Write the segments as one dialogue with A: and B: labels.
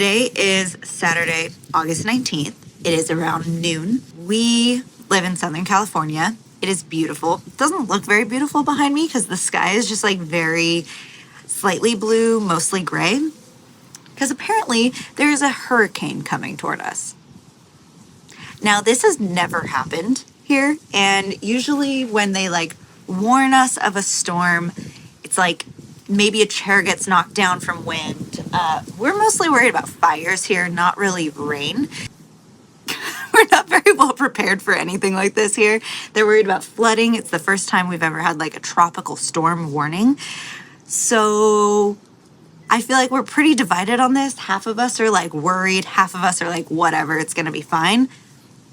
A: Today is Saturday, August 19th. It is around noon. We live in Southern California. It is beautiful. It doesn't look very beautiful behind me because the sky is just like very slightly blue, mostly gray. Because apparently there is a hurricane coming toward us. Now, this has never happened here. And usually when they like warn us of a storm, it's like maybe a chair gets knocked down from wind. We're mostly worried about fires here, not really rain. We're not very well prepared for anything like this here. They're worried about flooding. It's the first time we've ever had like a tropical storm warning. So I feel like we're pretty divided on this. Half of us are like worried. Half of us are like, whatever, it's going to be fine.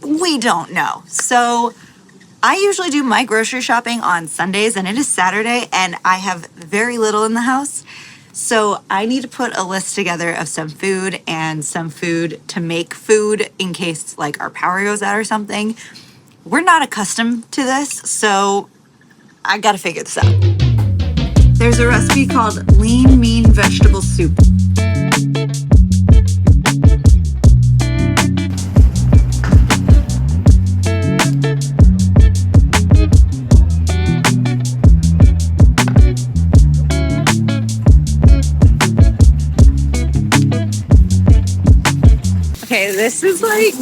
A: We don't know. So I usually do my grocery shopping on Sundays, and it is Saturday and I have very little in the house. So I need to put a list together of some food and some food to make food in case like our power goes out or something. We're not accustomed to this, so I gotta figure this out. There's a recipe called lean mean vegetable soup. Okay, this is like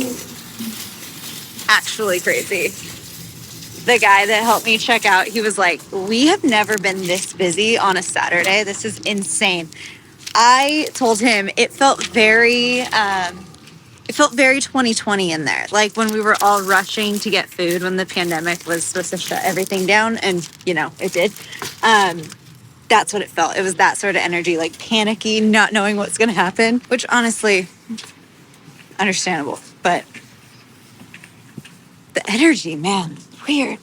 A: actually crazy. The guy that helped me check out, he was like, we have never been this busy on a Saturday. This is insane. I told him it felt very 2020 in there. Like when we were all rushing to get food when the pandemic was supposed to shut everything down, and you know, it did. That's what it felt. It was that sort of energy, like panicky, not knowing what's going to happen, which honestly, understandable, but the energy, man, weird.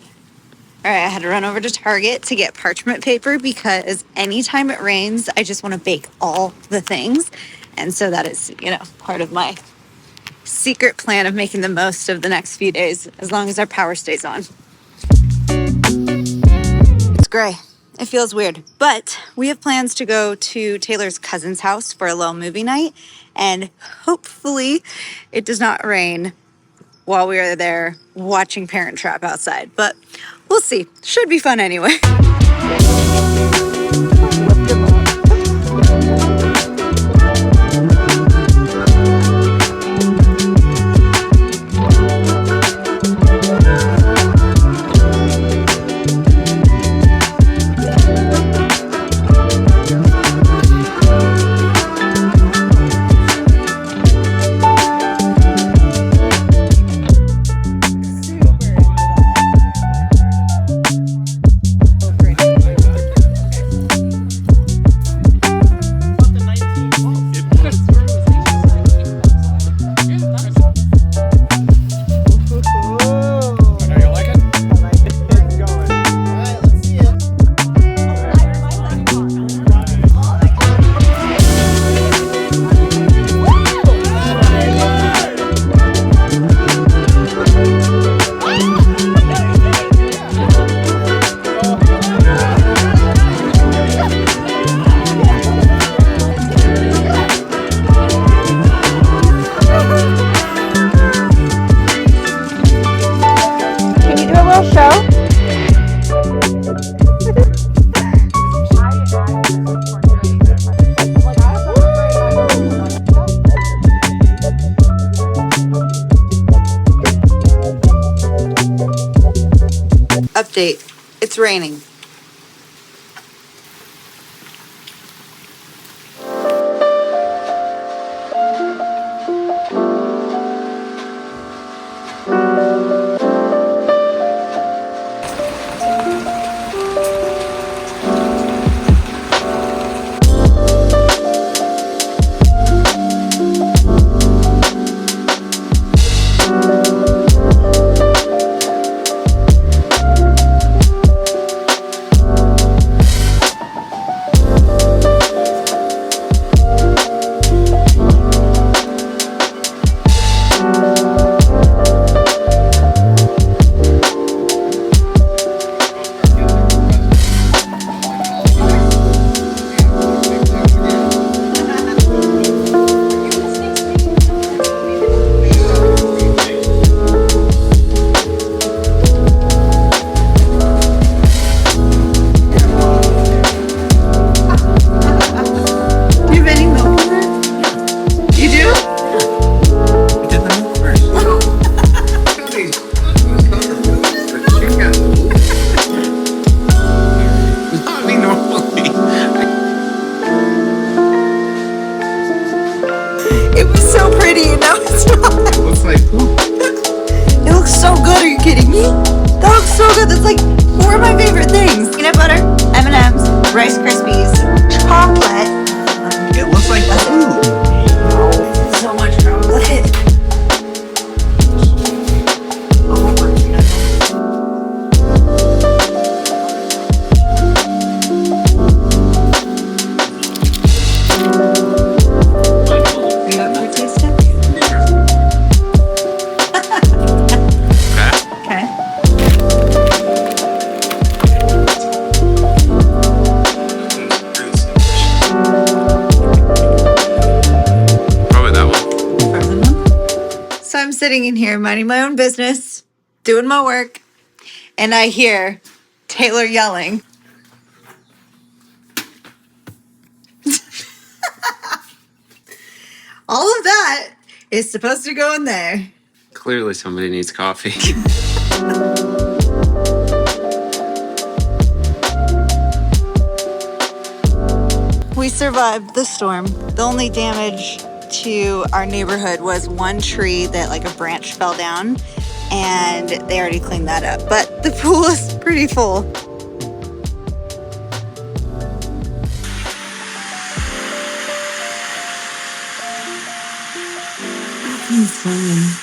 A: All right, I had to run over to Target to get parchment paper because anytime it rains, I just want to bake all the things. And so that is, you know, part of my secret plan of making the most of the next few days, as long as our power stays on. It's gray. It feels weird, but we have plans to go to Taylor's cousin's house for a little movie night, and hopefully it does not rain while we are there watching Parent Trap outside, but we'll see. Should be fun anyway. Update. It's raining. Rice Krispies, chocolate.
B: It looks like food.
A: So much chocolate. Oh my goodness. Are you up for a taste test?
B: Okay.
A: Okay.
B: Probably that one.
A: Frozen one. So I'm sitting in here minding my own business, doing my work, and I hear Taylor yelling. All of that is supposed to go in there.
B: Clearly somebody needs coffee.
A: We survived the storm. The only damage to our neighborhood was one tree that like a branch fell down, and they already cleaned that up. But the pool is pretty full. He's fine.